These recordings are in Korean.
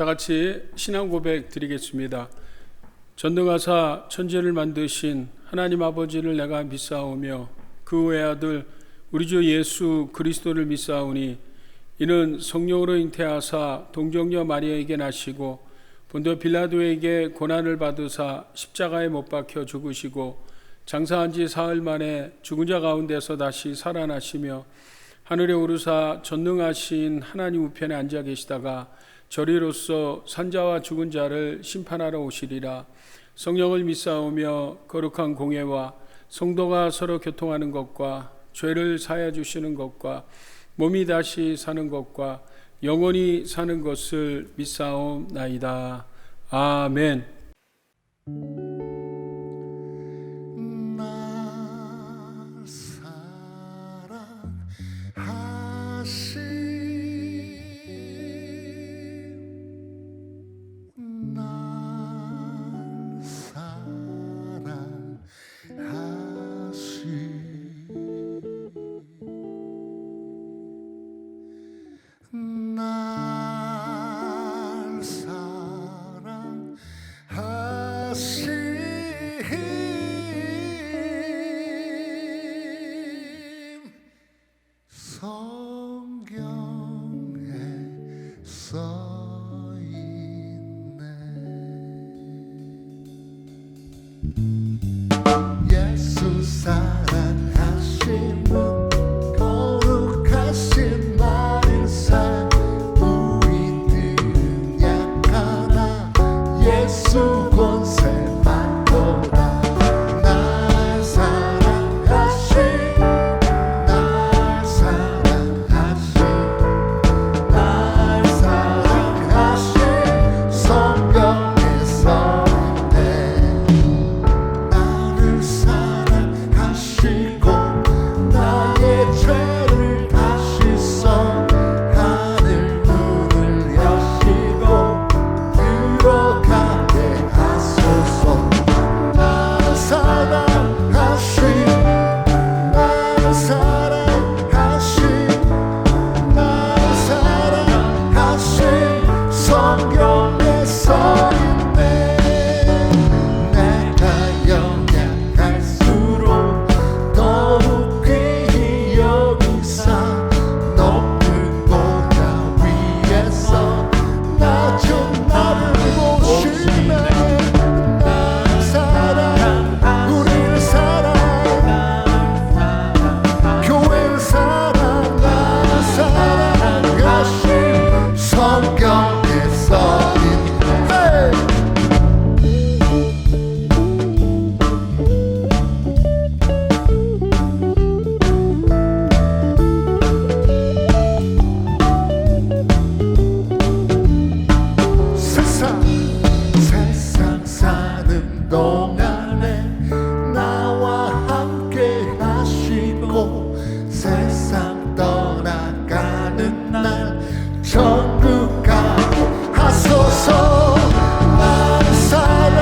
다 같이 신앙 고백 드리겠습니다. 전능하사 천지를 만드신 하나님 아버지를 내가 믿사오며 그 외아들 우리 주 예수 그리스도를 믿사오니 이는 성령으로 잉태하사 동정녀 마리아에게 나시고 본도 빌라도에게 고난을 받으사 십자가에 못 박혀 죽으시고 장사한 지 사흘 만에 죽은 자 가운데서 다시 살아나시며 하늘에 오르사 전능하신 하나님 우편에 앉아 계시다가 저리로서 산자와 죽은 자를 심판하러 오시리라. 성령을 믿사오며 거룩한 공예와 성도가 서로 교통하는 것과 죄를 사하여 주시는 것과 몸이 다시 사는 것과 영원히 사는 것을 믿사옵나이다. 아멘. 예수 사랑하심은 거룩하신 말일세. 우리들은 약하나 예수 권세만 보라. 날 사랑하신 날 사랑하신 날 사랑하신 성경에서 세상 사는 동안에 나와 함께 하시고 세상 떠나가는 날 천국 가게 하소서. 날 사랑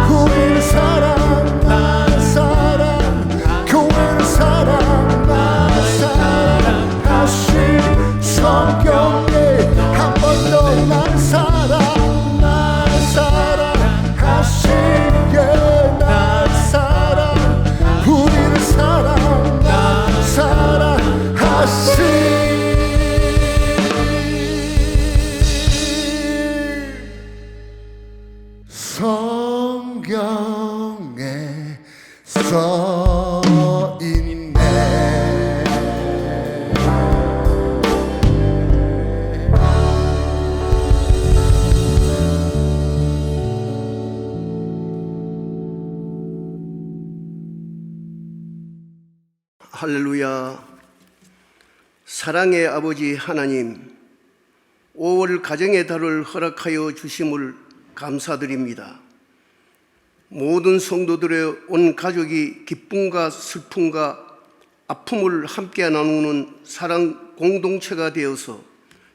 우리를 사랑 날 사랑 교회를 사랑 날 사랑하신 성경에 한 번 더 날 사랑 성경에 써 있네. 할렐루야. 사랑의 아버지 하나님, 5월 가정의 달을 허락하여 주심을 감사드립니다. 모든 성도들의 온 가족이 기쁨과 슬픔과 아픔을 함께 나누는 사랑 공동체가 되어서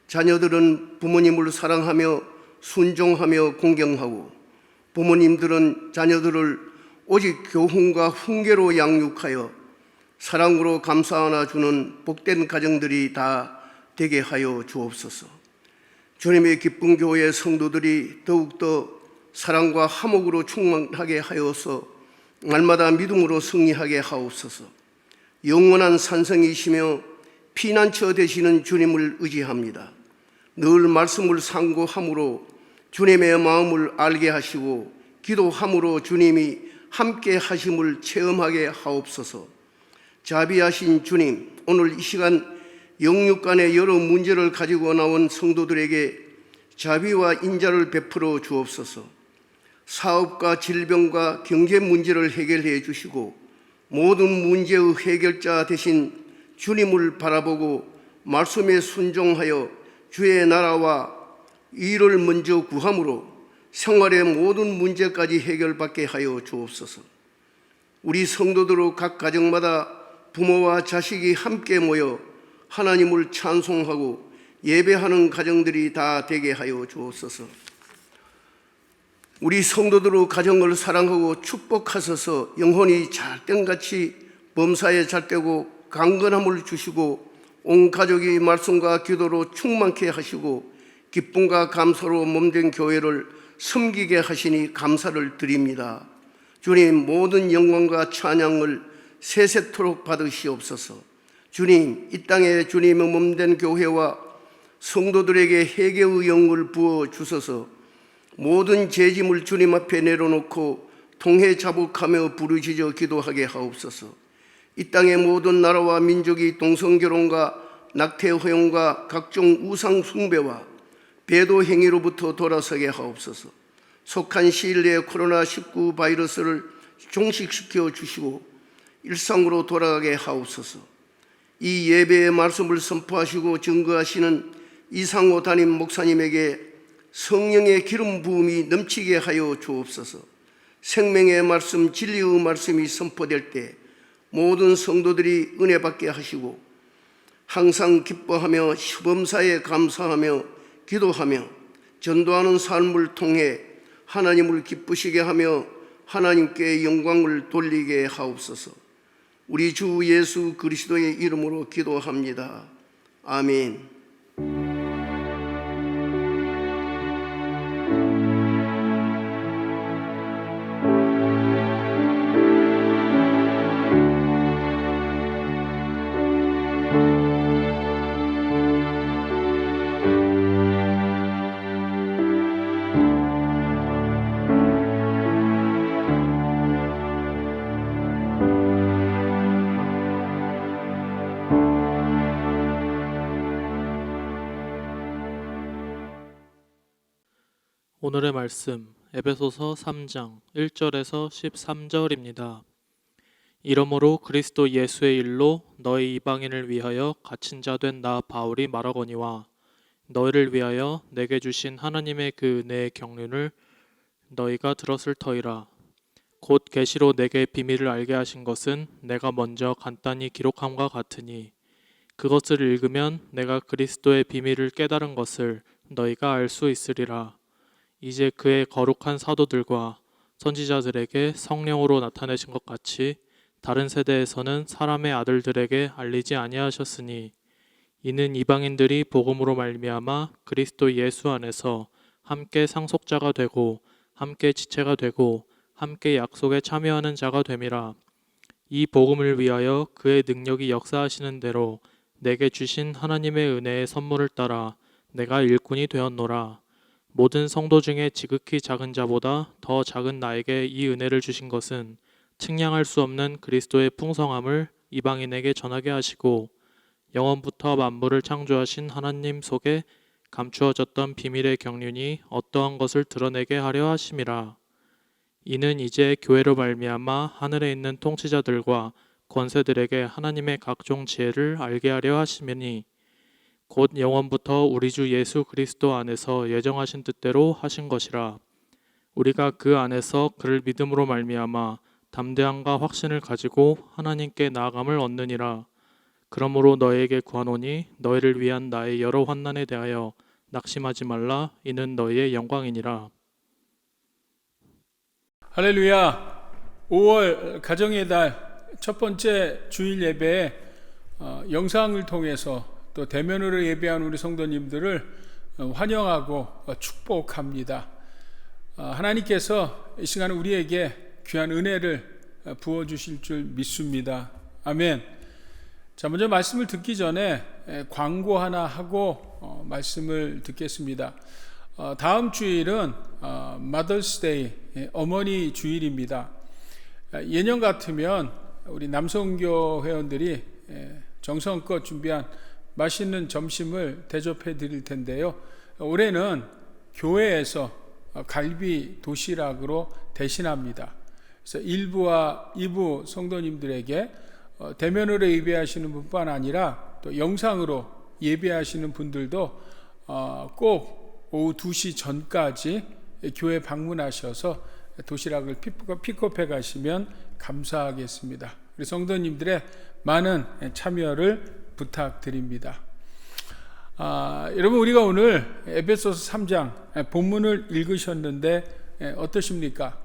자녀들은 부모님을 사랑하며 순종하며 공경하고 부모님들은 자녀들을 오직 교훈과 훈계로 양육하여 사랑으로 감싸 안아주는 복된 가정들이 다 되게 하여 주옵소서. 주님의 기쁜 교회 성도들이 더욱더 사랑과 화목으로 충만하게 하여서 날마다 믿음으로 승리하게 하옵소서. 영원한 산성이시며 피난처 되시는 주님을 의지합니다. 늘 말씀을 상고함으로 주님의 마음을 알게 하시고 기도함으로 주님이 함께 하심을 체험하게 하옵소서. 자비하신 주님, 오늘 이 시간 영육 간의 여러 문제를 가지고 나온 성도들에게 자비와 인자를 베풀어 주옵소서. 사업과 질병과 경제 문제를 해결해 주시고 모든 문제의 해결자 되신 주님을 바라보고 말씀에 순종하여 주의 나라와 의를 먼저 구함으로 생활의 모든 문제까지 해결받게 하여 주옵소서. 우리 성도들의 각 가정마다 부모와 자식이 함께 모여 하나님을 찬송하고 예배하는 가정들이 다 되게 하여 주옵소서. 우리 성도들의 가정을 사랑하고 축복하소서. 영혼이 잘됨같이 범사에 잘되고 강건함을 주시고 온 가족이 말씀과 기도로 충만케 하시고 기쁨과 감사로 몸된 교회를 섬기게 하시니 감사를 드립니다. 주님, 모든 영광과 찬양을 세세토록 받으시옵소서. 주님, 이 땅에 주님의 몸된 교회와 성도들에게 회개의 영을 부어 주소서. 모든 죄짐을 주님 앞에 내려놓고 통해 자복하며 부르짖어 기도하게 하옵소서. 이 땅의 모든 나라와 민족이 동성결혼과 낙태 허용과 각종 우상 숭배와 배도 행위로부터 돌아서게 하옵소서. 속한 시일 내에 코로나19 바이러스를 종식시켜 주시고 일상으로 돌아가게 하옵소서. 이 예배의 말씀을 선포하시고 증거하시는 이상호 담임 목사님에게 성령의 기름 부음이 넘치게 하여 주옵소서. 생명의 말씀, 진리의 말씀이 선포될 때 모든 성도들이 은혜 받게 하시고 항상 기뻐하며 시범사에 감사하며 기도하며 전도하는 삶을 통해 하나님을 기쁘시게 하며 하나님께 영광을 돌리게 하옵소서. 우리 주 예수 그리스도의 이름으로 기도합니다. 아멘. 오늘의 말씀 에베소서 3장 1절에서 13절입니다. 이러므로 그리스도 예수의 일로 너희 이방인을 위하여 갇힌 자 된 나 바울이 말하거니와 너희를 위하여 내게 주신 하나님의 그 은혜의 경륜을 너희가 들었을 터이라. 곧 계시로 내게 비밀을 알게 하신 것은 내가 먼저 간단히 기록함과 같으니 그것을 읽으면 내가 그리스도의 비밀을 깨달은 것을 너희가 알 수 있으리라. 이제 그의 거룩한 사도들과 선지자들에게 성령으로 나타내신 것 같이 다른 세대에서는 사람의 아들들에게 알리지 아니하셨으니 이는 이방인들이 복음으로 말미암아 그리스도 예수 안에서 함께 상속자가 되고 함께 지체가 되고 함께 약속에 참여하는 자가 됨이라. 이 복음을 위하여 그의 능력이 역사하시는 대로 내게 주신 하나님의 은혜의 선물을 따라 내가 일꾼이 되었노라. 모든 성도 중에 지극히 작은 자보다 더 작은 나에게 이 은혜를 주신 것은 측량할 수 없는 그리스도의 풍성함을 이방인에게 전하게 하시고 영원부터 만물을 창조하신 하나님 속에 감추어졌던 비밀의 경륜이 어떠한 것을 드러내게 하려 하심이라. 이는 이제 교회로 말미암아 하늘에 있는 통치자들과 권세들에게 하나님의 각종 지혜를 알게 하려 하심이니 곧 영원부터 우리 주 예수 그리스도 안에서 예정하신 뜻대로 하신 것이라. 우리가 그 안에서 그를 믿음으로 말미암아 담대함과 확신을 가지고 하나님께 나아감을 얻느니라. 그러므로 너희에게 구하노니 너희를 위한 나의 여러 환난에 대하여 낙심하지 말라. 이는 너희의 영광이니라. 할렐루야. 5월 가정의 달 첫 번째 주일 예배에 영상을 통해서 또 대면으로 예배한 우리 성도님들을 환영하고 축복합니다. 하나님께서 이 시간 우리에게 귀한 은혜를 부어주실 줄 믿습니다. 아멘. 자, 먼저 말씀을 듣기 전에 광고 하나 하고 말씀을 듣겠습니다. 다음 주일은 Mother's Day, 어머니 주일입니다. 예년 같으면 우리 남성교 회원들이 정성껏 준비한 맛있는 점심을 대접해 드릴 텐데요. 올해는 교회에서 갈비 도시락으로 대신합니다. 그래서 1부와 2부 성도님들에게 대면으로 예배하시는 분뿐 아니라 또 영상으로 예배하시는 분들도 꼭 오후 2시 전까지 교회 방문하셔서 도시락을 픽업해 가시면 감사하겠습니다. 우리 성도님들의 많은 참여를 부탁드립니다. 여러분, 우리가 오늘 에베소서 3장 본문을 읽으셨는데 어떠십니까?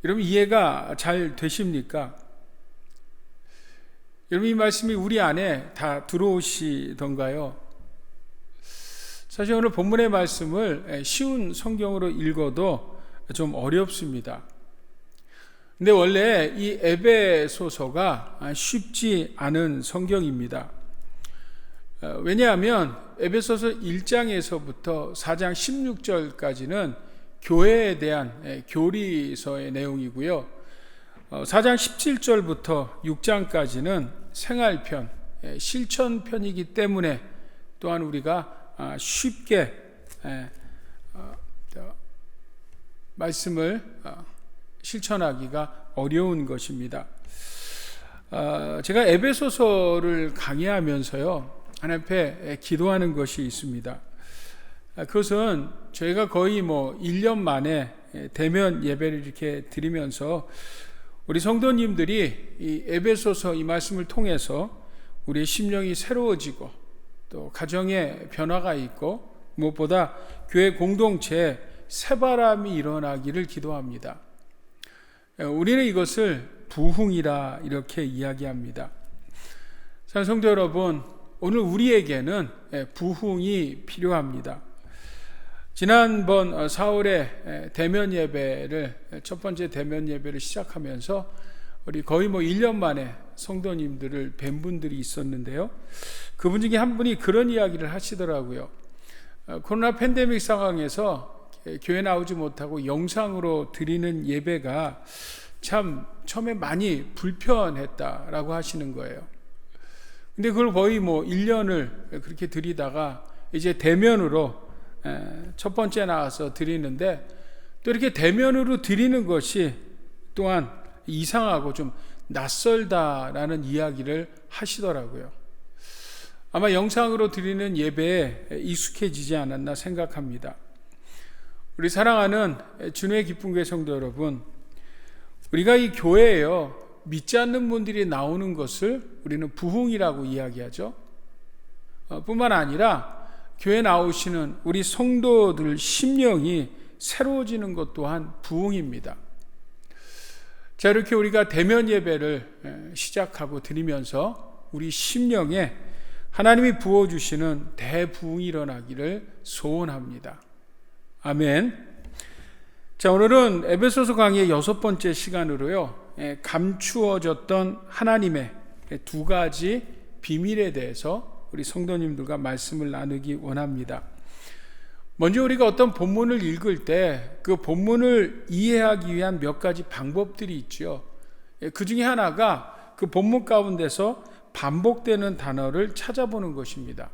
여러분, 이해가 잘 되십니까? 여러분, 이 말씀이 우리 안에 다 들어오시던가요? 사실 오늘 본문의 말씀을 쉬운 성경으로 읽어도 좀 어렵습니다. 근데 원래 이 에베소서가 쉽지 않은 성경입니다. 왜냐하면 에베소서 1장에서부터 4장 16절까지는 교회에 대한 교리서의 내용이고요. 4장 17절부터 6장까지는 생활편, 실천편이기 때문에 또한 우리가 쉽게 말씀을 실천하기가 어려운 것입니다. 제가 에베소서를 강의하면서요, 하나님 앞에 기도하는 것이 있습니다. 그것은 저희가 거의 1년 만에 대면 예배를 이렇게 드리면서 우리 성도님들이 이 에베소서 이 말씀을 통해서 우리의 심령이 새로워지고 또 가정에 변화가 있고 무엇보다 교회 공동체에 새바람이 일어나기를 기도합니다. 우리는 이것을 부흥이라 이렇게 이야기합니다. 사랑하는 성도 여러분, 오늘 우리에게는 부흥이 필요합니다. 지난번 4월에 대면 예배를, 첫 번째 대면 예배를 시작하면서 우리 거의 1년 만에 성도님들을 뵌 분들이 있었는데요. 그분 중에 한 분이 그런 이야기를 하시더라고요. 코로나 팬데믹 상황에서 교회 나오지 못하고 영상으로 드리는 예배가 참 처음에 많이 불편했다라고 하시는 거예요. 근데 그걸 거의 1년을 그렇게 드리다가 이제 대면으로 첫 번째 나와서 드리는데, 또 이렇게 대면으로 드리는 것이 또한 이상하고 좀 낯설다라는 이야기를 하시더라고요. 아마 영상으로 드리는 예배에 익숙해지지 않았나 생각합니다. 우리 사랑하는 주님의 기쁜 교회 성도 여러분, 우리가 이 교회에요, 믿지 않는 분들이 나오는 것을 우리는 부흥이라고 이야기하죠. 뿐만 아니라 교회 나오시는 우리 성도들 심령이 새로워지는 것 또한 부흥입니다. 자, 이렇게 우리가 대면 예배를 시작하고 드리면서 우리 심령에 하나님이 부어주시는 대부흥이 일어나기를 소원합니다. 아멘. 자, 오늘은 에베소서 강의의 6번째 시간으로요, 감추어졌던 하나님의 2가지 비밀에 대해서 우리 성도님들과 말씀을 나누기 원합니다. 먼저 우리가 어떤 본문을 읽을 때 그 본문을 이해하기 위한 몇 가지 방법들이 있죠. 그 중에 하나가 그 본문 가운데서 반복되는 단어를 찾아보는 것입니다.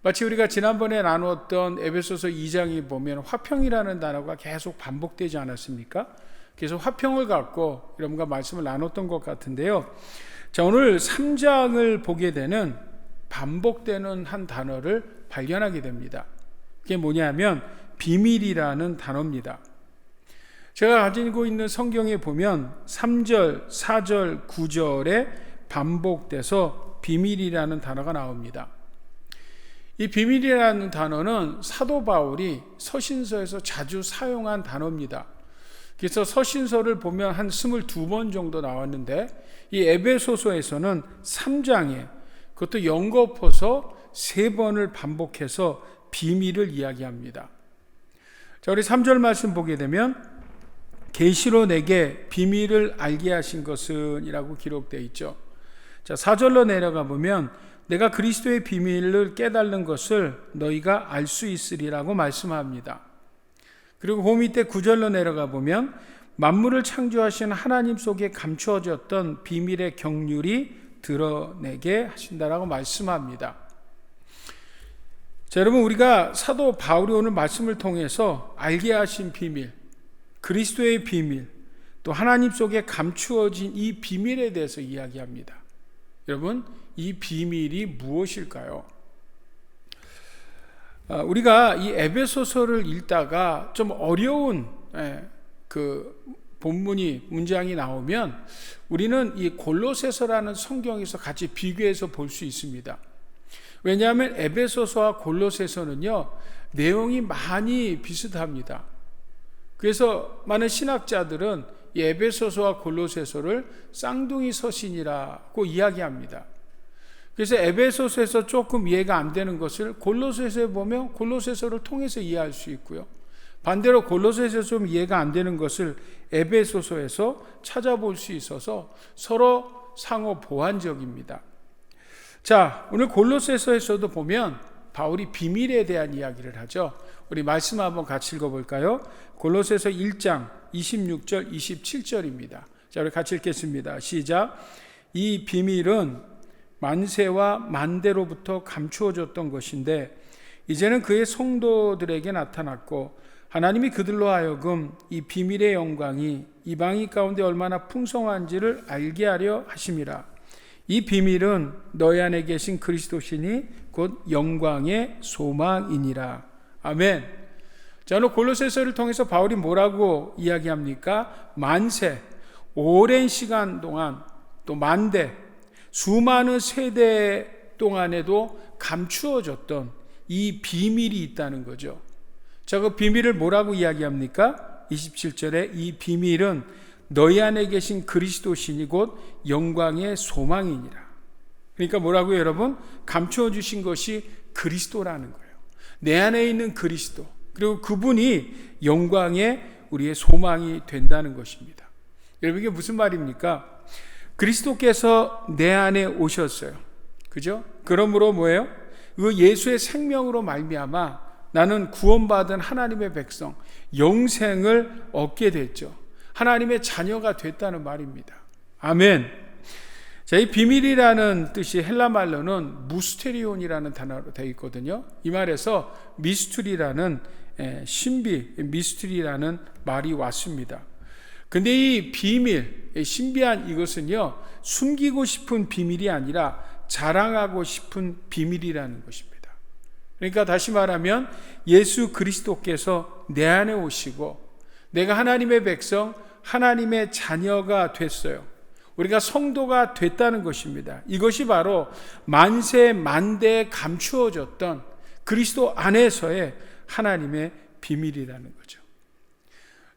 마치 우리가 지난번에 나누었던 에베소서 2장에 보면 화평이라는 단어가 계속 반복되지 않았습니까? 그래서 화평을 갖고 여러분과 말씀을 나눴던 것 같은데요. 자, 오늘 3장을 보게 되는 반복되는 한 단어를 발견하게 됩니다. 그게 뭐냐면 비밀이라는 단어입니다. 제가 가지고 있는 성경에 보면 3절, 4절, 9절에 반복돼서 비밀이라는 단어가 나옵니다. 이 비밀이라는 단어는 사도 바울이 서신서에서 자주 사용한 단어입니다. 그래서 서신서를 보면 한 22번 정도 나왔는데, 이 에베소서에서는 3장에 그것도 연거푸서 3번을 반복해서 비밀을 이야기합니다. 자, 우리 3절 말씀 보게 되면 계시로 내게 비밀을 알게 하신 것은 이라고 기록되어 있죠. 자, 4절로 내려가 보면 내가 그리스도의 비밀을 깨달는 것을 너희가 알 수 있으리라고 말씀합니다. 그리고 그 밑에 9절로 내려가 보면 만물을 창조하신 하나님 속에 감추어졌던 비밀의 경륜이 드러내게 하신다라고 말씀합니다. 자, 여러분, 우리가 사도 바울이 오늘 말씀을 통해서 알게 하신 비밀, 그리스도의 비밀, 또 하나님 속에 감추어진 이 비밀에 대해서 이야기합니다. 여러분, 이 비밀이 무엇일까요? 우리가 이 에베소서를 읽다가 좀 어려운 그 본문이 문장이 나오면 우리는 이 골로새서라는 성경에서 같이 비교해서 볼 수 있습니다. 왜냐하면 에베소서와 골로새서는요, 내용이 많이 비슷합니다. 그래서 많은 신학자들은 이 에베소서와 골로새서를 쌍둥이 서신이라고 이야기합니다. 그래서 에베소서에서 조금 이해가 안 되는 것을 골로새서에 보면 골로새서를 통해서 이해할 수 있고요. 반대로 골로새서에서 좀 이해가 안 되는 것을 에베소서에서 찾아볼 수 있어서 서로 상호 보완적입니다. 자, 오늘 골로새서에서도 보면 바울이 비밀에 대한 이야기를 하죠. 우리 말씀 한번 같이 읽어볼까요? 골로새서 1장 26절 27절입니다. 자, 우리 같이 읽겠습니다. 시작. 이 비밀은 만세와 만대로부터 감추어졌던 것인데 이제는 그의 성도들에게 나타났고 하나님이 그들로 하여금 이 비밀의 영광이 이방인 가운데 얼마나 풍성한지를 알게 하려 하심이라. 이 비밀은 너희 안에 계신 그리스도시니 곧 영광의 소망이니라. 아멘. 자, 오늘 골로새서를 통해서 바울이 뭐라고 이야기합니까? 만세, 오랜 시간 동안, 또 만대, 수많은 세대 동안에도 감추어졌던 이 비밀이 있다는 거죠. 자, 그 비밀을 뭐라고 이야기합니까? 27절에 이 비밀은 너희 안에 계신 그리스도시니 곧 영광의 소망이니라. 그러니까 뭐라고요, 여러분? 감추어 주신 것이 그리스도라는 거예요. 내 안에 있는 그리스도, 그리고 그분이 영광의 우리의 소망이 된다는 것입니다. 여러분, 이게 무슨 말입니까? 그리스도께서 내 안에 오셨어요. 그죠? 그러므로 뭐예요? 그 예수의 생명으로 말미암아 나는 구원받은 하나님의 백성, 영생을 얻게 됐죠. 하나님의 자녀가 됐다는 말입니다. 아멘. 자, 이 비밀이라는 뜻이 헬라 말로는 무스테리온이라는 단어로 되어 있거든요. 이 말에서 미스투리라는 신비, 미스투리라는 말이 왔습니다. 근데 이 비밀, 신비한 이것은요, 숨기고 싶은 비밀이 아니라 자랑하고 싶은 비밀이라는 것입니다. 그러니까 다시 말하면 예수 그리스도께서 내 안에 오시고 내가 하나님의 백성, 하나님의 자녀가 됐어요. 우리가 성도가 됐다는 것입니다. 이것이 바로 만세 만대에 감추어졌던 그리스도 안에서의 하나님의 비밀이라는 거죠.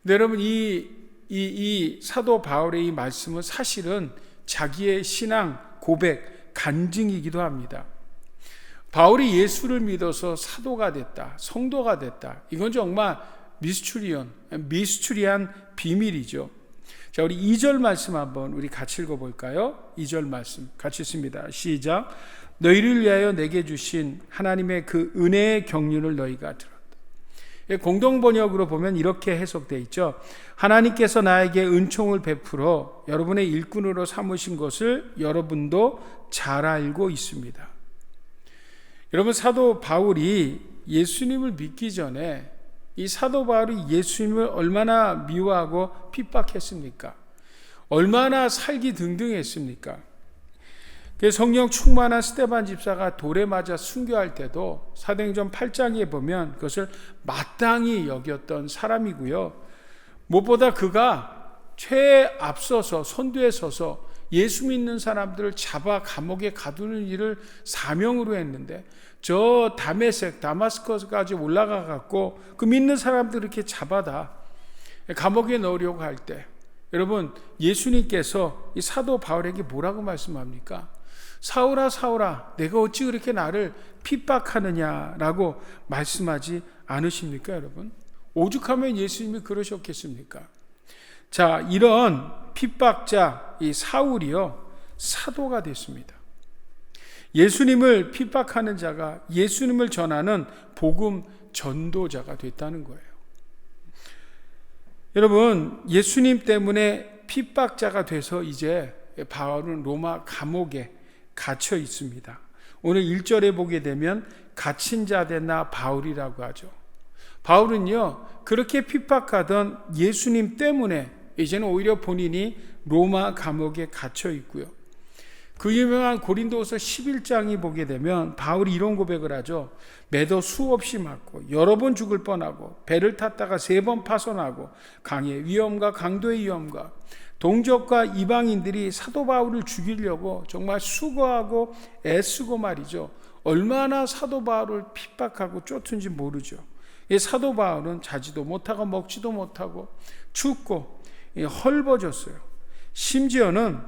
근데 여러분, 이 사도 바울의 이 말씀은 사실은 자기의 신앙 고백, 간증이기도 합니다. 바울이 예수를 믿어서 사도가 됐다, 성도가 됐다. 이건 정말 미스추리한 비밀이죠. 자, 우리 2절 말씀 한번 우리 같이 읽어볼까요? 2절 말씀 같이 읽습니다. 시작. 너희를 위하여 내게 주신 하나님의 그 은혜의 경륜을 너희가 들었다. 공동번역으로 보면 이렇게 해석되어 있죠. 하나님께서 나에게 은총을 베풀어 여러분의 일꾼으로 삼으신 것을 여러분도 잘 알고 있습니다. 여러분, 사도 바울이 예수님을 믿기 전에 이 사도 바울이 예수님을 얼마나 미워하고 핍박했습니까? 얼마나 살기 등등했습니까? 성령 충만한 스데반 집사가 돌에 맞아 순교할 때도 사도행전 8장에 보면 그것을 마땅히 여겼던 사람이고요. 무엇보다 그가 최에 앞서서 선두에 서서 예수 믿는 사람들을 잡아 감옥에 가두는 일을 사명으로 했는데 저 다마스커스까지 올라가 갖고 그 믿는 사람들을 이렇게 잡아다 감옥에 넣으려고 할 때, 여러분, 예수님께서 이 사도 바울에게 뭐라고 말씀합니까? 사울아 사울아 내가 어찌 그렇게 나를 핍박하느냐라고 말씀하지 않으십니까 여러분? 오죽하면 예수님이 그러셨겠습니까? 자, 이런 핍박자 이 사울이요 사도가 됐습니다. 예수님을 핍박하는 자가 예수님을 전하는 복음 전도자가 됐다는 거예요. 여러분, 예수님 때문에 핍박자가 돼서 이제 바울은 로마 감옥에 갇혀 있습니다. 오늘 1절에 보게 되면 갇힌 자 됐나 바울이라고 하죠. 바울은요 그렇게 핍박하던 예수님 때문에 이제는 오히려 본인이 로마 감옥에 갇혀 있고요. 그 유명한 고린도후서 11장이 보게 되면 바울이 이런 고백을 하죠. 매도 수없이 맞고 여러 번 죽을 뻔하고 배를 탔다가 3번 파손하고 강의 위험과 강도의 위험과 동족과 이방인들이 사도 바울을 죽이려고 정말 수고하고 애쓰고 말이죠. 얼마나 사도 바울을 핍박하고 쫓은지 모르죠. 이 사도 바울은 자지도 못하고 먹지도 못하고 춥고 헐벗었어요. 심지어는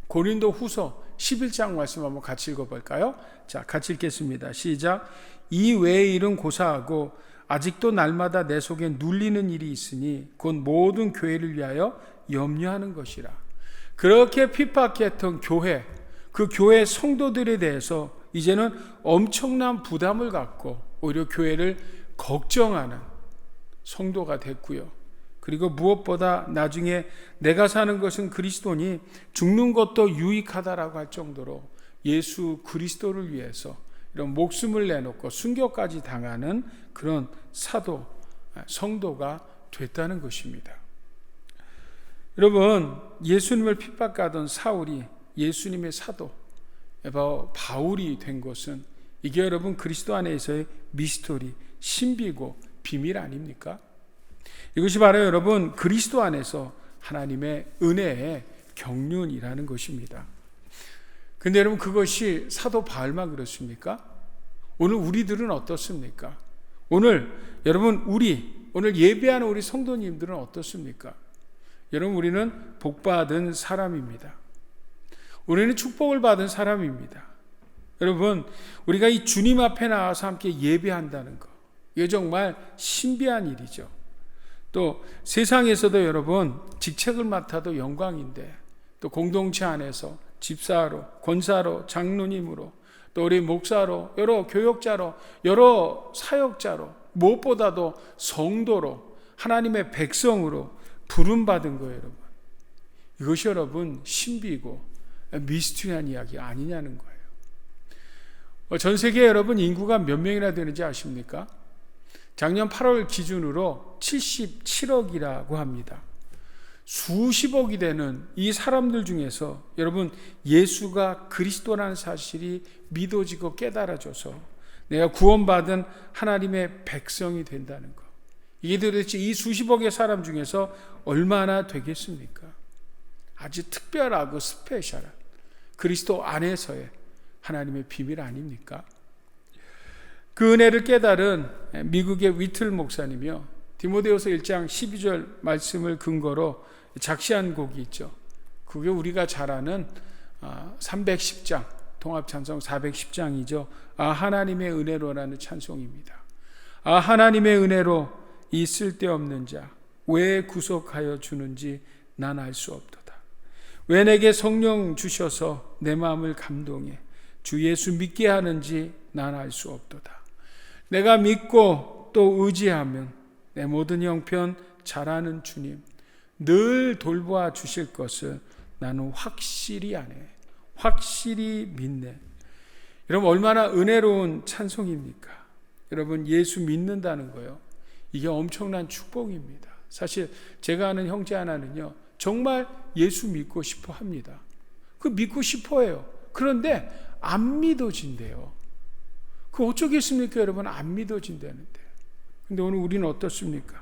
고린도 후서 11장 말씀 한번 같이 읽어볼까요? 자, 같이 읽겠습니다. 시작. 이 외의 일은 고사하고 아직도 날마다 내 속에 눌리는 일이 있으니 곧 모든 교회를 위하여 염려하는 것이라. 그렇게 핍박했던 교회, 그 교회 성도들에 대해서 이제는 엄청난 부담을 갖고 오히려 교회를 걱정하는 성도가 됐고요. 그리고 무엇보다 나중에 내가 사는 것은 그리스도니 죽는 것도 유익하다라고 할 정도로 예수 그리스도를 위해서 이런 목숨을 내놓고 순교까지 당하는 그런 사도, 성도가 됐다는 것입니다. 여러분, 예수님을 핍박하던 사울이 예수님의 사도, 바울이 된 것은 이게 여러분 그리스도 안에서의 미스터리, 신비고 비밀 아닙니까? 이것이 바로 여러분 그리스도 안에서 하나님의 은혜의 경륜이라는 것입니다. 근데 여러분 그것이 사도 바울만 그렇습니까? 오늘 우리들은 어떻습니까? 오늘 여러분 오늘 예배하는 우리 성도님들은 어떻습니까? 여러분 우리는 복받은 사람입니다. 우리는 축복을 받은 사람입니다. 여러분 우리가 이 주님 앞에 나와서 함께 예배한다는 것, 이게 정말 신비한 일이죠. 또 세상에서도 여러분 직책을 맡아도 영광인데 또 공동체 안에서 집사로, 권사로, 장로님으로, 또 우리 목사로, 여러 교역자로, 여러 사역자로, 무엇보다도 성도로, 하나님의 백성으로 부름받은 거예요, 여러분. 이것이 여러분 신비고 미스터리한 이야기 아니냐는 거예요. 전 세계 여러분 인구가 몇 명이나 되는지 아십니까? 작년 8월 기준으로 77억이라고 합니다. 수십억이 되는 이 사람들 중에서 여러분 예수가 그리스도라는 사실이 믿어지고 깨달아져서 내가 구원받은 하나님의 백성이 된다는 것, 이게 도대체 이 수십억의 사람 중에서 얼마나 되겠습니까? 아주 특별하고 스페셜한 그리스도 안에서의 하나님의 비밀 아닙니까? 그 은혜를 깨달은 미국의 위틀 목사님이요, 디모데후서 1장 12절 말씀을 근거로 작시한 곡이 있죠. 그게 우리가 잘 아는 310장, 통합찬송 410장이죠. 아 하나님의 은혜로라는 찬송입니다. 아 하나님의 은혜로 이 쓸데없는 자 왜 구속하여 주는지 난 알 수 없도다. 왜 내게 성령 주셔서 내 마음을 감동해 주 예수 믿게 하는지 난 알 수 없도다. 내가 믿고 또 의지하면 내 모든 형편 잘하는 주님 늘 돌보아 주실 것을 나는 확실히 아네, 확실히 믿네. 여러분 얼마나 은혜로운 찬송입니까? 여러분 예수 믿는다는 거요, 이게 엄청난 축복입니다. 사실 제가 아는 형제 하나는요 정말 예수 믿고 싶어 합니다. 그 믿고 싶어 해요. 그런데 안 믿어진대요. 그 어쩌겠습니까 여러분? 안 믿어진다는데. 근데 오늘 우리는 어떻습니까?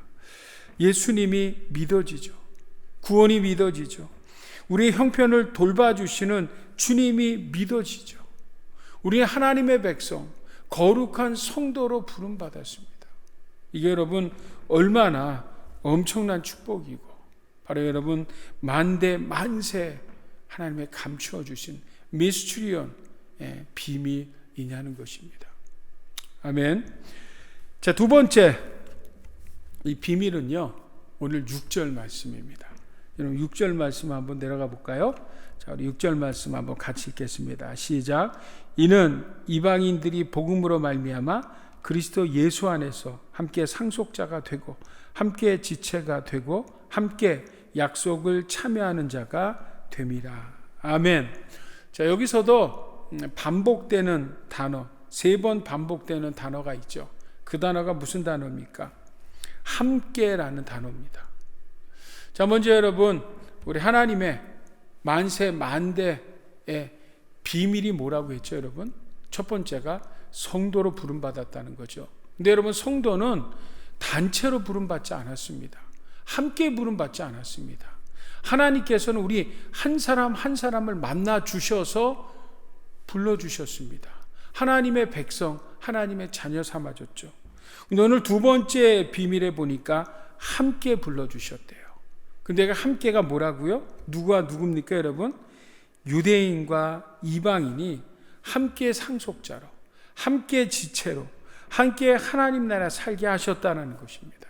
예수님이 믿어지죠. 구원이 믿어지죠. 우리의 형편을 돌봐주시는 주님이 믿어지죠. 우리 하나님의 백성, 거룩한 성도로 부름받았습니다. 이게 여러분 얼마나 엄청난 축복이고 바로 여러분 만대 만세 하나님의 감추어 주신 미스추리온, 비밀이냐는 것입니다. 아멘. 자, 두 번째 이 비밀은요, 오늘 6절 말씀입니다. 여러분 6절 말씀 한번 내려가 볼까요? 자, 우리 6절 말씀 한번 같이 읽겠습니다. 시작. 이는 이방인들이 복음으로 말미암아 그리스도 예수 안에서 함께 상속자가 되고 함께 지체가 되고 함께 약속을 참여하는 자가 됨이라. 아멘. 자, 여기서도 반복되는 단어, 3번 반복되는 단어가 있죠. 그 단어가 무슨 단어입니까? 함께라는 단어입니다. 자, 먼저 여러분, 우리 하나님의 만세 만대의 비밀이 뭐라고 했죠, 여러분? 첫 번째가 성도로 부름받았다는 거죠. 근데 여러분, 성도는 단체로 부름받지 않았습니다. 함께 부름받지 않았습니다. 하나님께서는 우리 한 사람 한 사람을 만나 주셔서 불러주셨습니다. 하나님의 백성, 하나님의 자녀 삼아줬죠. 근데 오늘 두 번째 비밀에 보니까 함께 불러주셨대요. 근데 함께가 뭐라고요? 누가 누굽니까, 여러분? 유대인과 이방인이 함께 상속자로, 함께 지체로, 함께 하나님 나라 살게 하셨다는 것입니다.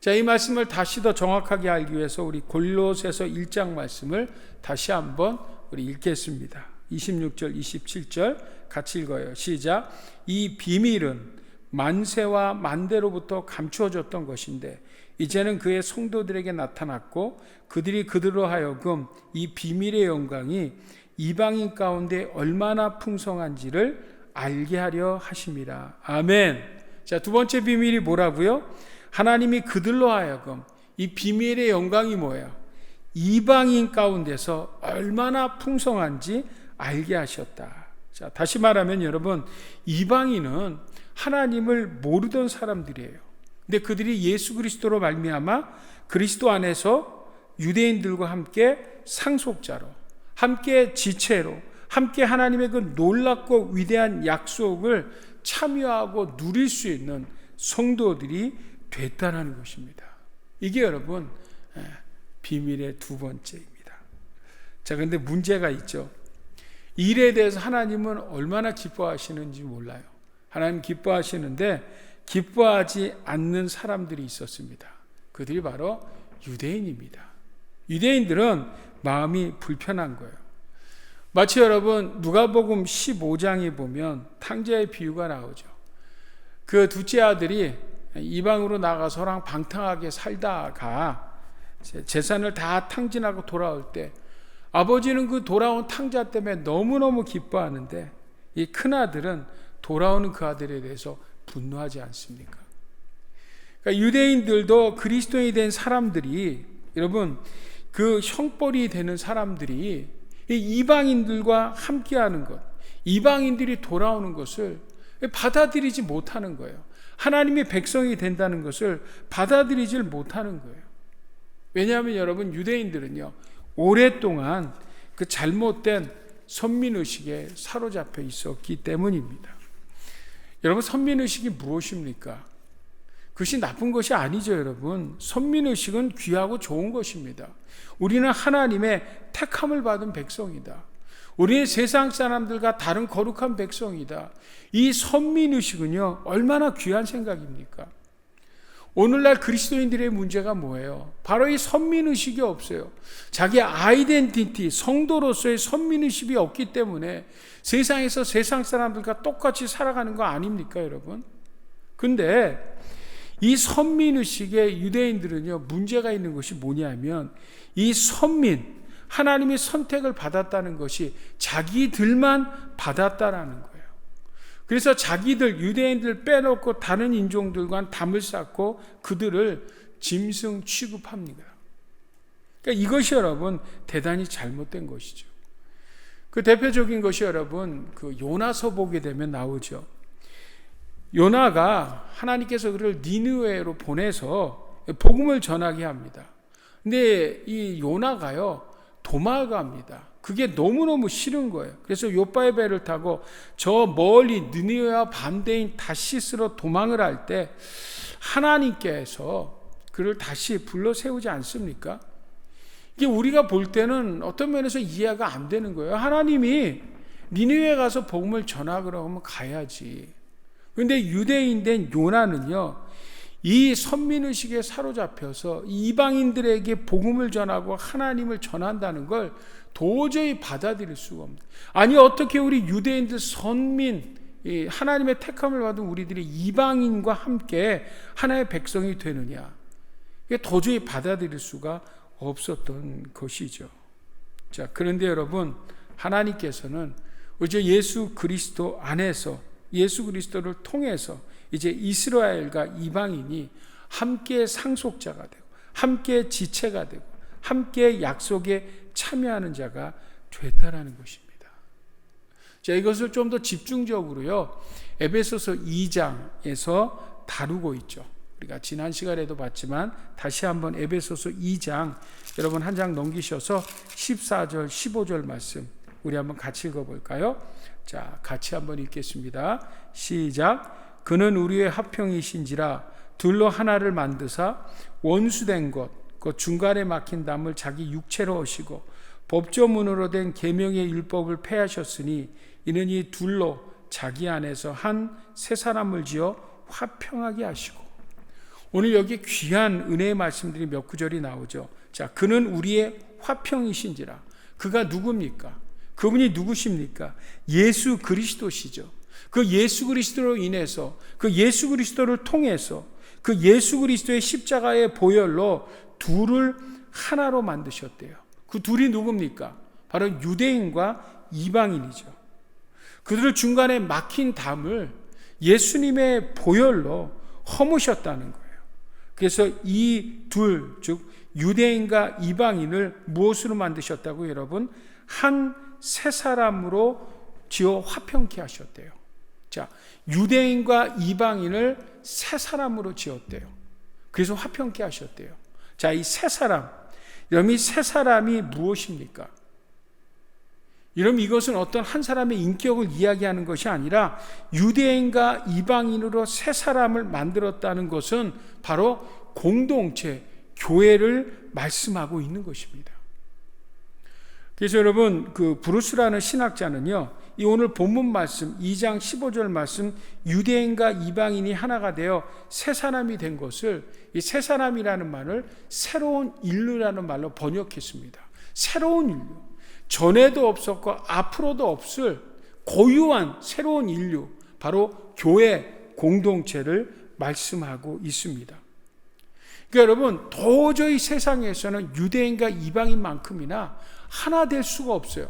자, 이 말씀을 다시 더 정확하게 알기 위해서 우리 골로새서 1장 말씀을 다시 한번 우리 읽겠습니다. 26절, 27절 같이 읽어요. 시작. 이 비밀은 만세와 만대로부터 감추어졌던 것인데 이제는 그의 성도들에게 나타났고 그들이 그들로 하여금 이 비밀의 영광이 이방인 가운데 얼마나 풍성한지를 알게 하려 하심이라. 아멘. 자, 두 번째 비밀이 뭐라고요? 하나님이 그들로 하여금 이 비밀의 영광이 뭐예요? 이방인 가운데서 얼마나 풍성한지 알게 하셨다. 자, 다시 말하면 여러분, 이방인은 하나님을 모르던 사람들이에요. 근데 그들이 예수 그리스도로 말미암아 그리스도 안에서 유대인들과 함께 상속자로, 함께 지체로, 함께 하나님의 그 놀랍고 위대한 약속을 참여하고 누릴 수 있는 성도들이 됐다는 것입니다. 이게 여러분 비밀의 두 번째입니다. 자, 그런데 문제가 있죠. 이 일에 대해서 하나님은 얼마나 기뻐하시는지 몰라요. 하나님 기뻐하시는데 기뻐하지 않는 사람들이 있었습니다. 그들이 바로 유대인입니다. 유대인들은 마음이 불편한 거예요. 마치 여러분 누가복음 15장에 보면 탕자의 비유가 나오죠. 그 둘째 아들이 이방으로 나가서랑 방탕하게 살다가 재산을 다 탕진하고 돌아올 때 아버지는 그 돌아온 탕자 때문에 너무너무 기뻐하는데 이 큰아들은 돌아오는 그 아들에 대해서 분노하지 않습니까? 그러니까 유대인들도 그리스도인이 된 사람들이, 여러분, 그 형벌이 되는 사람들이 이 이방인들과 함께하는 것, 이방인들이 돌아오는 것을 받아들이지 못하는 거예요. 하나님의 백성이 된다는 것을 받아들이질 못하는 거예요. 왜냐하면 여러분, 유대인들은요 오랫동안 그 잘못된 선민의식에 사로잡혀 있었기 때문입니다. 여러분, 선민의식이 무엇입니까? 그것이 나쁜 것이 아니죠, 여러분. 선민의식은 귀하고 좋은 것입니다. 우리는 하나님의 택함을 받은 백성이다. 우리는 세상 사람들과 다른 거룩한 백성이다. 이 선민의식은요 얼마나 귀한 생각입니까? 오늘날 그리스도인들의 문제가 뭐예요? 바로 이 선민의식이 없어요. 자기 아이덴티티, 성도로서의 선민의식이 없기 때문에 세상에서 세상 사람들과 똑같이 살아가는 거 아닙니까, 여러분? 근데 이 선민의식의 유대인들은요 문제가 있는 것이 뭐냐면 이 선민, 하나님의 선택을 받았다는 것이 자기들만 받았다라는 거예요. 그래서 자기들, 유대인들 빼놓고 다른 인종들과 담을 쌓고 그들을 짐승 취급합니다. 그러니까 이것이 여러분 대단히 잘못된 것이죠. 그 대표적인 것이 여러분 그 요나서 보게 되면 나오죠. 요나가 하나님께서 그를 니느웨로 보내서 복음을 전하게 합니다. 근데 이 요나가요 도망갑니다. 그게 너무너무 싫은 거예요. 그래서 요바의 배를 타고 저 멀리 느니웨와 반대인 다시스로 도망을 할 때 하나님께서 그를 다시 불러 세우지 않습니까? 이게 우리가 볼 때는 어떤 면에서 이해가 안 되는 거예요. 하나님이 니느웨에 가서 복음을 전하라고 하면 가야지. 그런데 유대인된 요나는요, 이 선민의식에 사로잡혀서 이방인들에게 복음을 전하고 하나님을 전한다는 걸 도저히 받아들일 수가 없는. 아니 어떻게 우리 유대인들 선민, 하나님의 택함을 받은 우리들이 이방인과 함께 하나의 백성이 되느냐. 이게 도저히 받아들일 수가 없었던 것이죠. 자, 그런데 여러분, 하나님께서는 이제 예수 그리스도 안에서, 예수 그리스도를 통해서 이제 이스라엘과 이방인이 함께 상속자가 되고 함께 지체가 되고 함께 약속에 참여하는 자가 됐다라는 것입니다. 자, 이것을 좀 더 집중적으로요, 에베소서 2장에서 다루고 있죠. 우리가 지난 시간에도 봤지만 다시 한번 에베소서 2장, 여러분 한 장 넘기셔서 14절 15절 말씀 우리 한번 같이 읽어볼까요? 자, 같이 한번 읽겠습니다. 시작. 그는 우리의 화평이신지라 둘로 하나를 만드사 원수된 것, 그 중간에 막힌 담을 자기 육체로 하시고 법조문으로 된 계명의 율법을 폐하셨으니 이는 이 둘로 자기 안에서 한 새 사람을 지어 화평하게 하시고. 오늘 여기 귀한 은혜의 말씀들이 몇 구절이 나오죠. 자, 그는 우리의 화평이신지라. 그가 누굽니까? 그분이 누구십니까? 예수 그리스도시죠. 그 예수 그리스도로 인해서, 그 예수 그리스도를 통해서, 그 예수 그리스도의 십자가의 보혈로 둘을 하나로 만드셨대요. 그 둘이 누굽니까? 바로 유대인과 이방인이죠. 그들을 중간에 막힌 담을 예수님의 보혈로 허무셨다는 거예요. 그래서 이 둘, 즉 유대인과 이방인을 무엇으로 만드셨다고 여러분? 한 새 사람으로 지어 화평케 하셨대요. 자, 유대인과 이방인을 새 사람으로 지었대요. 그래서 화평케 하셨대요. 자, 이 새 사람, 여러분 이 새 사람이 무엇입니까? 여러분 이것은 어떤 한 사람의 인격을 이야기하는 것이 아니라 유대인과 이방인으로 새 사람을 만들었다는 것은 바로 공동체, 교회를 말씀하고 있는 것입니다. 그래서 여러분, 그 브루스라는 신학자는요, 이 오늘 본문 말씀 2장 15절 말씀, 유대인과 이방인이 하나가 되어 새 사람이 된 것을, 이 새 사람이라는 말을 새로운 인류라는 말로 번역했습니다. 새로운 인류, 전에도 없었고 앞으로도 없을 고유한 새로운 인류, 바로 교회 공동체를 말씀하고 있습니다. 그러니까 여러분, 도저히 세상에서는 유대인과 이방인만큼이나 하나 될 수가 없어요.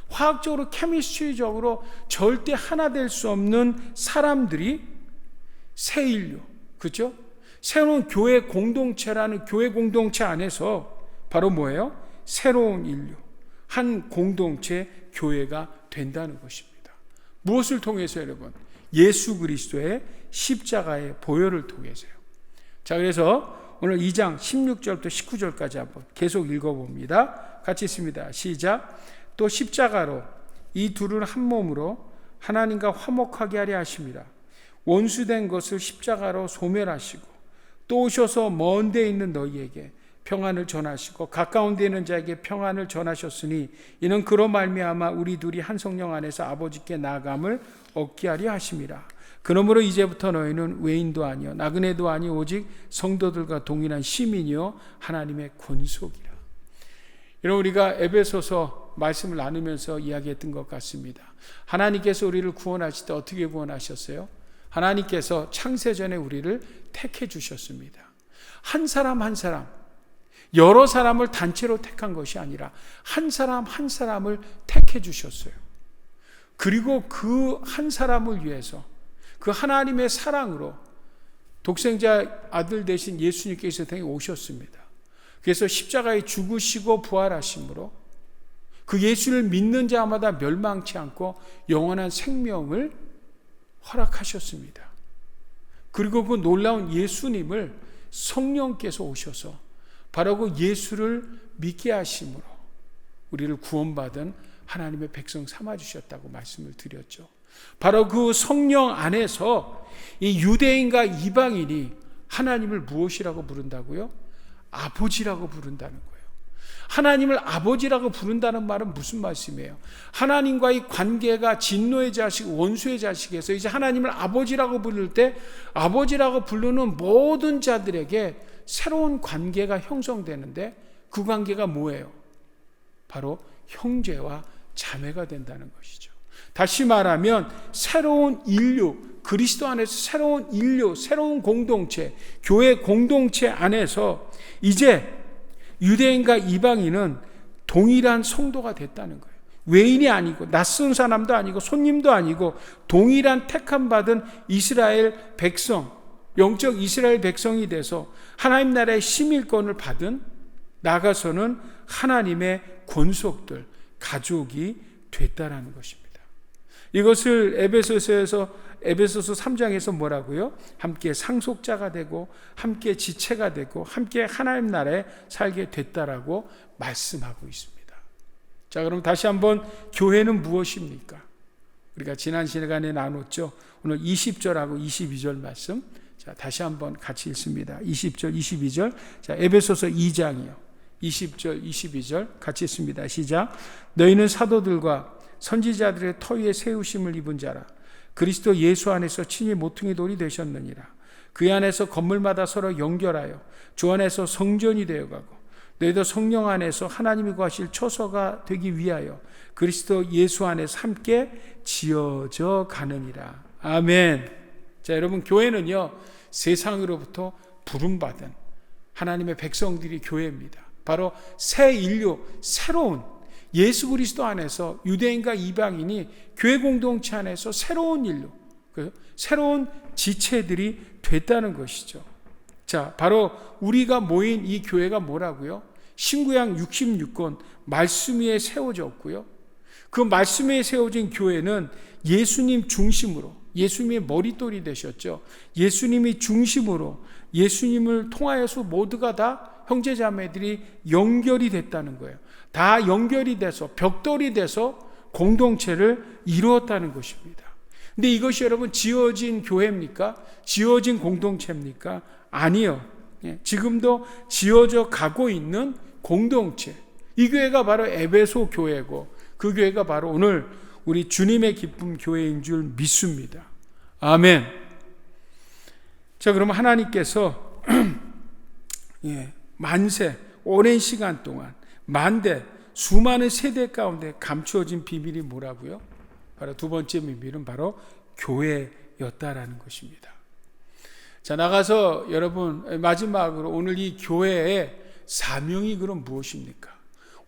화학적으로, 케미스트리적으로 절대 하나 될 수 없는 사람들이 새 인류, 그렇죠? 새로운 교회 공동체라는 교회 공동체 안에서 바로 뭐예요? 새로운 인류, 한 공동체 교회가 된다는 것입니다. 무엇을 통해서 여러분? 예수 그리스도의 십자가의 보혈을 통해서요. 자, 그래서 오늘 2장 16절부터 19절까지 한번 계속 읽어봅니다. 같이 있습니다. 시작. 또 십자가로 이 둘을 한 몸으로 하나님과 화목하게 하려 하심이라. 원수된 것을 십자가로 소멸하시고 또 오셔서 먼 데 있는 너희에게 평안을 전하시고 가까운 데 있는 자에게 평안을 전하셨으니 이는 그로 말미암아 우리 둘이 한 성령 안에서 아버지께 나아감을 얻게 하려 하심이라. 그러므로 이제부터 너희는 외인도 아니요 나그네도 아니 오직 성도들과 동일한 시민이요 하나님의 권속이라. 여러분, 우리가 에베소서 말씀을 나누면서 이야기했던 것 같습니다. 하나님께서 우리를 구원하실 때 어떻게 구원하셨어요? 하나님께서 창세전에 우리를 택해 주셨습니다. 한 사람 한 사람, 여러 사람을 단체로 택한 것이 아니라 한 사람 한 사람을 택해 주셨어요. 그리고 그 한 사람을 위해서 그 하나님의 사랑으로 독생자 아들 되신 예수님께서 땅에 오셨습니다. 그래서 십자가에 죽으시고 부활하심으로 그 예수를 믿는 자마다 멸망치 않고 영원한 생명을 허락하셨습니다. 그리고 그 놀라운 예수님을 성령께서 오셔서 바로 그 예수를 믿게 하심으로 우리를 구원받은 하나님의 백성 삼아주셨다고 말씀을 드렸죠. 바로 그 성령 안에서 이 유대인과 이방인이 하나님을 무엇이라고 부른다고요? 아버지라고 부른다는 거예요. 하나님을 아버지라고 부른다는 말은 무슨 말씀이에요? 하나님과의 관계가 진노의 자식, 원수의 자식에서 이제 하나님을 아버지라고 부를 때 아버지라고 부르는 모든 자들에게 새로운 관계가 형성되는데 그 관계가 뭐예요? 바로 형제와 자매가 된다는 것이죠. 다시 말하면 새로운 인류, 그리스도 안에서 새로운 인류, 새로운 공동체, 교회 공동체 안에서 이제 유대인과 이방인은 동일한 성도가 됐다는 거예요. 외인이 아니고 낯선 사람도 아니고 손님도 아니고 동일한 택함받은 이스라엘 백성, 영적 이스라엘 백성이 돼서 하나님 나라의 시민권을 받은, 나가서는 하나님의 권속들, 가족이 됐다라는 것입니다. 이것을 에베소서 3장에서 뭐라고요? 함께 상속자가 되고 함께 지체가 되고 함께 하나님 나라에 살게 됐다라고 말씀하고 있습니다. 자, 그럼 다시 한번 교회는 무엇입니까? 우리가 지난 시간에 나눴죠. 오늘 20절하고 22절 말씀, 자, 다시 한번 같이 읽습니다. 20절, 22절. 자, 에베소서 2장이요. 20절, 22절 같이 읽습니다. 시작. 너희는 사도들과 선지자들의 터 위에 세우심을 입은 자라. 그리스도 예수 안에서 친히 모퉁이 돌이 되셨느니라. 그 안에서 건물마다 서로 연결하여 주 안에서 성전이 되어가고 너희도 성령 안에서 하나님이 거하실 초소가 되기 위하여 그리스도 예수 안에서 함께 지어져 가느니라. 아멘. 자, 여러분, 교회는요 세상으로부터 부름받은 하나님의 백성들이 교회입니다. 바로 새 인류, 새로운 예수 그리스도 안에서 유대인과 이방인이 교회 공동체 안에서 새로운 인류, 새로운 지체들이 됐다는 것이죠. 자, 바로 우리가 모인 이 교회가 뭐라고요? 신구약 66권 말씀 위에 세워졌고요. 그 말씀 위에 세워진 교회는 예수님 중심으로, 예수님의 머릿돌이 되셨죠. 예수님이 중심으로, 예수님을 통하여서 모두가 다 형제자매들이 연결이 됐다는 거예요. 다 연결이 돼서 벽돌이 돼서 공동체를 이루었다는 것입니다. 근데 이것이 여러분 지어진 교회입니까? 지어진 공동체입니까? 아니요. 지금도 지어져 가고 있는 공동체, 이 교회가 바로 에베소 교회고 그 교회가 바로 오늘 우리 주님의 기쁨 교회인 줄 믿습니다. 아멘. 자, 그러면 하나님께서 만세, 오랜 시간 동안 만대, 수많은 세대 가운데 감추어진 비밀이 뭐라고요? 바로 두 번째 비밀은 바로 교회였다라는 것입니다. 자, 나가서 여러분 마지막으로 오늘 이 교회의 사명이 그럼 무엇입니까?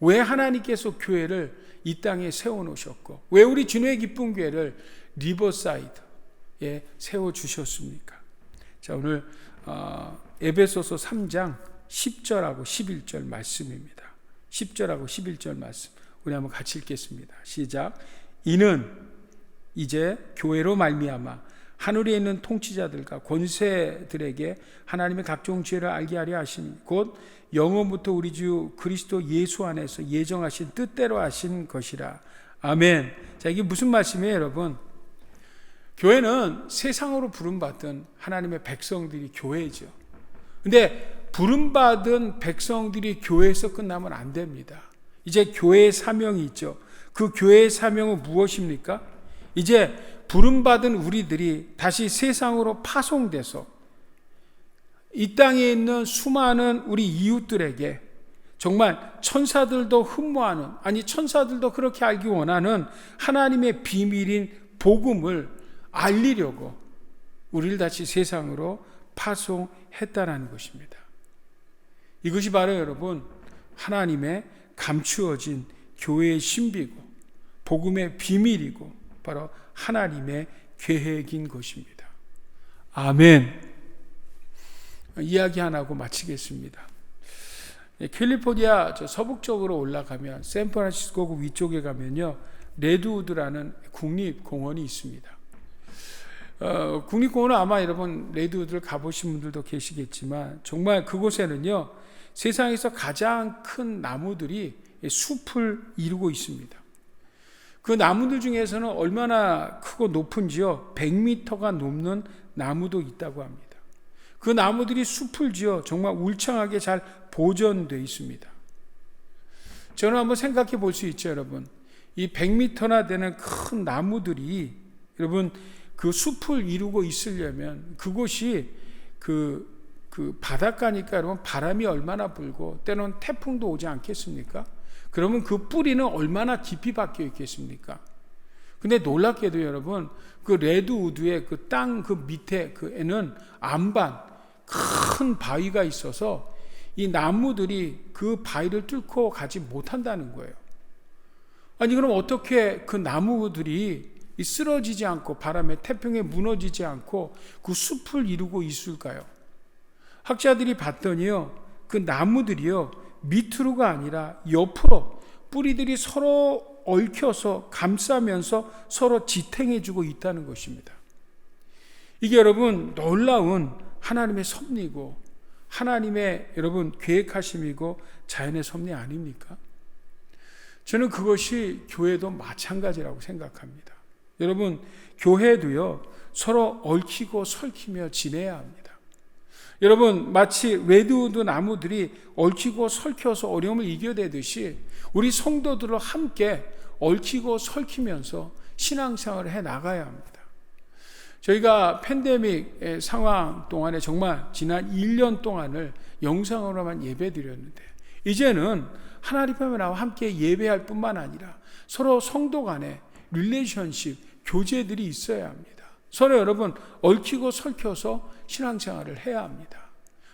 왜 하나님께서 교회를 이 땅에 세워놓으셨고 왜 우리 주님의 기쁨 교회를 리버사이드에 세워주셨습니까? 자, 오늘 에베소서 3장 10절하고 11절 말씀입니다. 10절하고 11절 말씀 우리 한번 같이 읽겠습니다. 시작. 이는 이제 교회로 말미암아 하늘에 있는 통치자들과 권세들에게 하나님의 각종 지혜를 알게 하려 하시니 곧 영원부터 우리 주 그리스도 예수 안에서 예정하신 뜻대로 하신 것이라. 아멘. 자, 이게 무슨 말씀이에요, 여러분? 교회는 세상으로 부름받은 하나님의 백성들이 교회죠. 근데 부름받은 백성들이 교회에서 끝나면 안 됩니다. 이제 교회의 사명이 있죠. 그 교회의 사명은 무엇입니까? 이제 부름받은 우리들이 다시 세상으로 파송돼서 이 땅에 있는 수많은 우리 이웃들에게 정말 천사들도 흠모하는, 아니 천사들도 그렇게 알기 원하는 하나님의 비밀인 복음을 알리려고 우리를 다시 세상으로 파송했다라는 것입니다. 이것이 바로 여러분 하나님의 감추어진 교회의 신비고 복음의 비밀이고 바로 하나님의 계획인 것입니다. 아멘. 이야기 하나 하고 마치겠습니다. 캘리포니아 서북쪽으로 올라가면 샌프란시스코구 위쪽에 가면요 레드우드라는 국립공원이 있습니다. 국립공원은 아마 여러분 레드우드를 가보신 분들도 계시겠지만 정말 그곳에는요 세상에서 가장 큰 나무들이 숲을 이루고 있습니다. 그 나무들 중에서는 얼마나 크고 높은지요 100m가 넘는 나무도 있다고 합니다. 그 나무들이 숲을 지어 정말 울창하게 잘 보존되어 있습니다. 저는 한번 생각해 볼 수 있죠, 여러분. 이 100m나 되는 큰 나무들이 여러분 그 숲을 이루고 있으려면 그곳이 그 바닷가니까 여러분 바람이 얼마나 불고 때로는 태풍도 오지 않겠습니까? 그러면 그 뿌리는 얼마나 깊이 박혀 있겠습니까? 근데 놀랍게도 여러분 그 레드우드의 그 땅 그 밑에 그에는 안반 큰 바위가 있어서 이 나무들이 그 바위를 뚫고 가지 못한다는 거예요. 아니 그럼 어떻게 그 나무들이 쓰러지지 않고 바람에 태풍에 무너지지 않고 그 숲을 이루고 있을까요? 학자들이 봤더니요 그 나무들이요 밑으로가 아니라 옆으로 뿌리들이 서로 얽혀서 감싸면서 서로 지탱해주고 있다는 것입니다. 이게 여러분 놀라운 하나님의 섭리고 하나님의 여러분 계획하심이고 자연의 섭리 아닙니까? 저는 그것이 교회도 마찬가지라고 생각합니다. 여러분 교회도요 서로 얽히고 설키며 지내야 합니다. 여러분 마치 레드우드 나무들이 얽히고 설켜서 어려움을 이겨내듯이 우리 성도들을 함께 얽히고 설키면서 신앙생활을 해 나가야 합니다. 저희가 팬데믹 상황 동안에 정말 지난 1년 동안을 영상으로만 예배드렸는데 이제는 하나님 앞에 나와 함께 예배할 뿐만 아니라 서로 성도 간에 릴레이션십, 교제들이 있어야 합니다. 서로 여러분 얽히고 설켜서 신앙생활을 해야 합니다.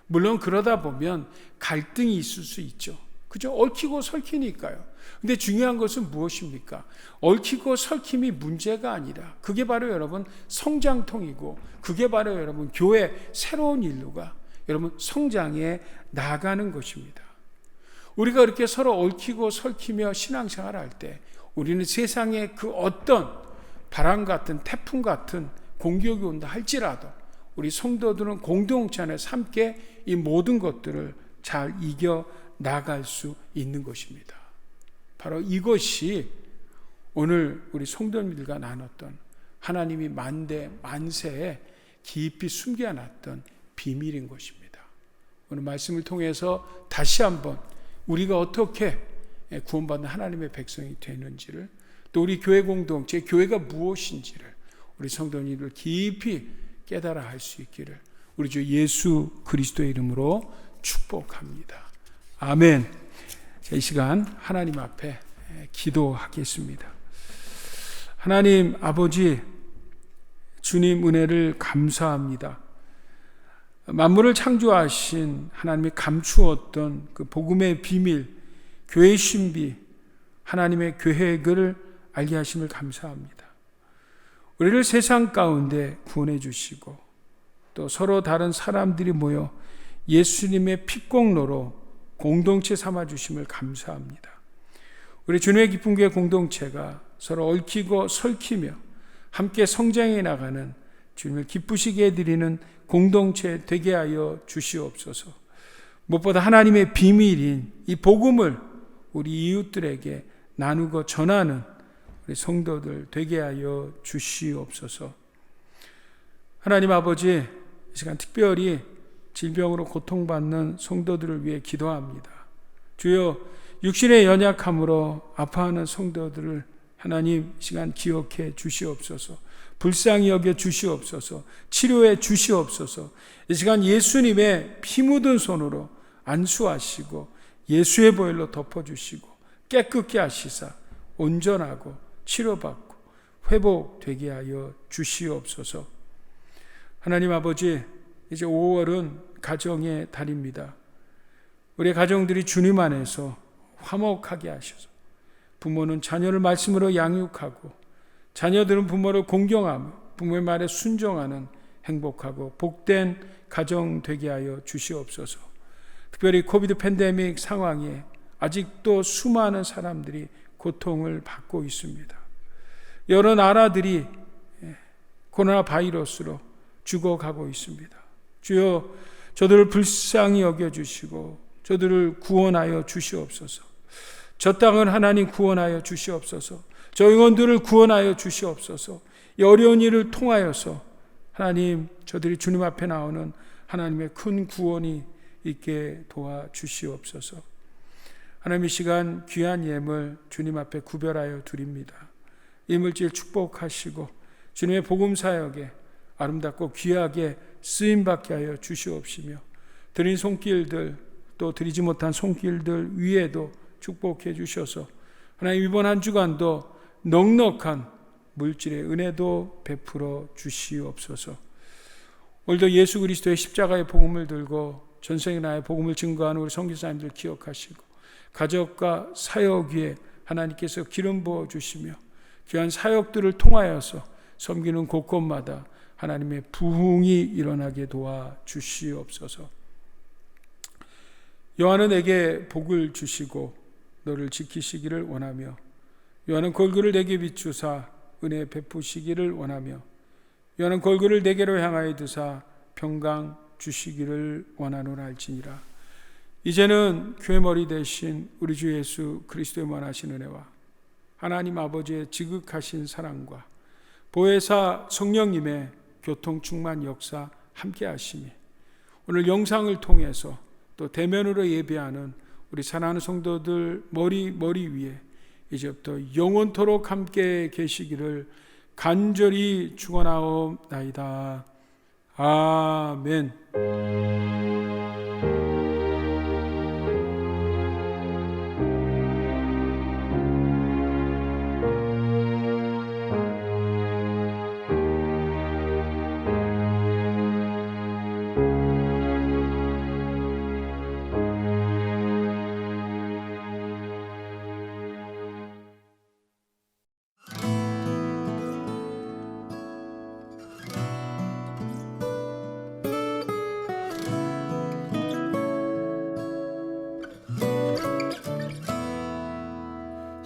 물론 그러다 보면 갈등이 있을 수 있죠. 그죠? 얽히고 설키니까요. 근데 중요한 것은 무엇입니까? 얽히고 설킴이 문제가 아니라 그게 바로 여러분 성장통이고 그게 바로 여러분 교회 새로운 인류가 여러분 성장해 나가는 것입니다. 우리가 이렇게 서로 얽히고 설키며 신앙생활을 할 때 우리는 세상에 그 어떤 바람 같은 태풍 같은 공격이 온다 할지라도 우리 성도들은 공동체 안에서 함께 이 모든 것들을 잘 이겨 나갈 수 있는 것입니다. 바로 이것이 오늘 우리 성도님들과 나눴던 하나님이 만대 만세에 깊이 숨겨놨던 비밀인 것입니다. 오늘 말씀을 통해서 다시 한번 우리가 어떻게 구원받는 하나님의 백성이 되는지를 또 우리 교회 공동체, 교회가 무엇인지를 우리 성도님들 깊이 깨달아 할 수 있기를 우리 주 예수 그리스도의 이름으로 축복합니다. 아멘. 이 시간 하나님 앞에 기도하겠습니다. 하나님 아버지, 주님 은혜를 감사합니다. 만물을 창조하신 하나님이 감추었던 그 복음의 비밀, 교회의 신비, 하나님의 계획을 알게 하심을 감사합니다. 우리를 세상 가운데 구원해 주시고 또 서로 다른 사람들이 모여 예수님의 핏공로로 공동체 삼아 주심을 감사합니다. 우리 주님의 기쁜 교회 공동체가 서로 얽히고 설키며 함께 성장해 나가는 주님을 기쁘시게 해드리는 공동체 되게 하여 주시옵소서. 무엇보다 하나님의 비밀인 이 복음을 우리 이웃들에게 나누고 전하는 우리 성도들 되게 하여 주시옵소서. 하나님 아버지, 이 시간 특별히 질병으로 고통받는 성도들을 위해 기도합니다. 주여, 육신의 연약함으로 아파하는 성도들을 하나님 시간 기억해 주시옵소서. 불쌍히 여겨 주시옵소서. 치료해 주시옵소서. 이 시간 예수님의 피 묻은 손으로 안수하시고 예수의 보혈로 덮어주시고 깨끗게 하시사 온전하고 치료받고 회복되게 하여 주시옵소서. 하나님 아버지, 이제 5월은 가정의 달입니다. 우리 가정들이 주님 안에서 화목하게 하셔서 부모는 자녀를 말씀으로 양육하고 자녀들은 부모를 공경하며 부모의 말에 순종하는 행복하고 복된 가정 되게 하여 주시옵소서. 특별히 코비드 팬데믹 상황에 아직도 수많은 사람들이 고통을 받고 있습니다. 여러 나라들이 코로나 바이러스로 죽어가고 있습니다. 주여, 저들을 불쌍히 여겨주시고 저들을 구원하여 주시옵소서. 저 땅을 하나님 구원하여 주시옵소서. 저 영혼들을 구원하여 주시옵소서. 이 어려운 일을 통하여서 하나님, 저들이 주님 앞에 나오는 하나님의 큰 구원이 있게 도와주시옵소서. 하나님 이 시간 귀한 예물 주님 앞에 구별하여 드립니다. 이 물질 축복하시고 주님의 복음 사역에 아름답고 귀하게 쓰임받게 하여 주시옵시며 드린 손길들 또 드리지 못한 손길들 위에도 축복해 주셔서 하나님 이번 한 주간도 넉넉한 물질의 은혜도 베풀어 주시옵소서. 오늘도 예수 그리스도의 십자가의 복음을 들고 전생에 나의 복음을 증거하는 우리 선교사님들 기억하시고 가족과 사역 위에 하나님께서 기름 부어 주시며 귀한 사역들을 통하여서 섬기는 곳곳마다 하나님의 부흥이 일어나게 도와 주시옵소서. 요한은 내게 복을 주시고 너를 지키시기를 원하며 요한은 골고를 내게 비추사 은혜 베푸시기를 원하며 요한은 골고를 내게로 향하여 드사 평강 주시기를 원하노라 할지니라. 이제는 교회 머리 대신 우리 주 예수 그리스도의 무한하신 은혜와 하나님 아버지의 지극하신 사랑과 보혜사 성령님의 교통 충만 역사 함께 하시니 오늘 영상을 통해서 또 대면으로 예배하는 우리 사랑하는 성도들 머리 위에 이제부터 영원토록 함께 계시기를 간절히 축원하옵나이다. 아멘.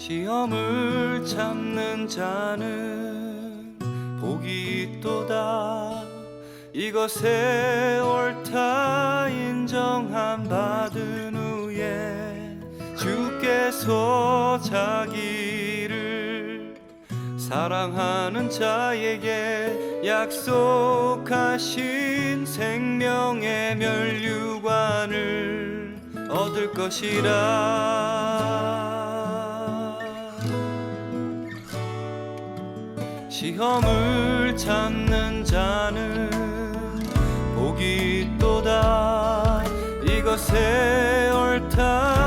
시험을 참는 자는 복이 있도다. 이것에 옳다 인정함 받은 후에 주께서 자기를 사랑하는 자에게 약속하신 생명의 멸류관을 얻을 것이라. 시험을 참는 자는 복이 있도다. 이것에 옳다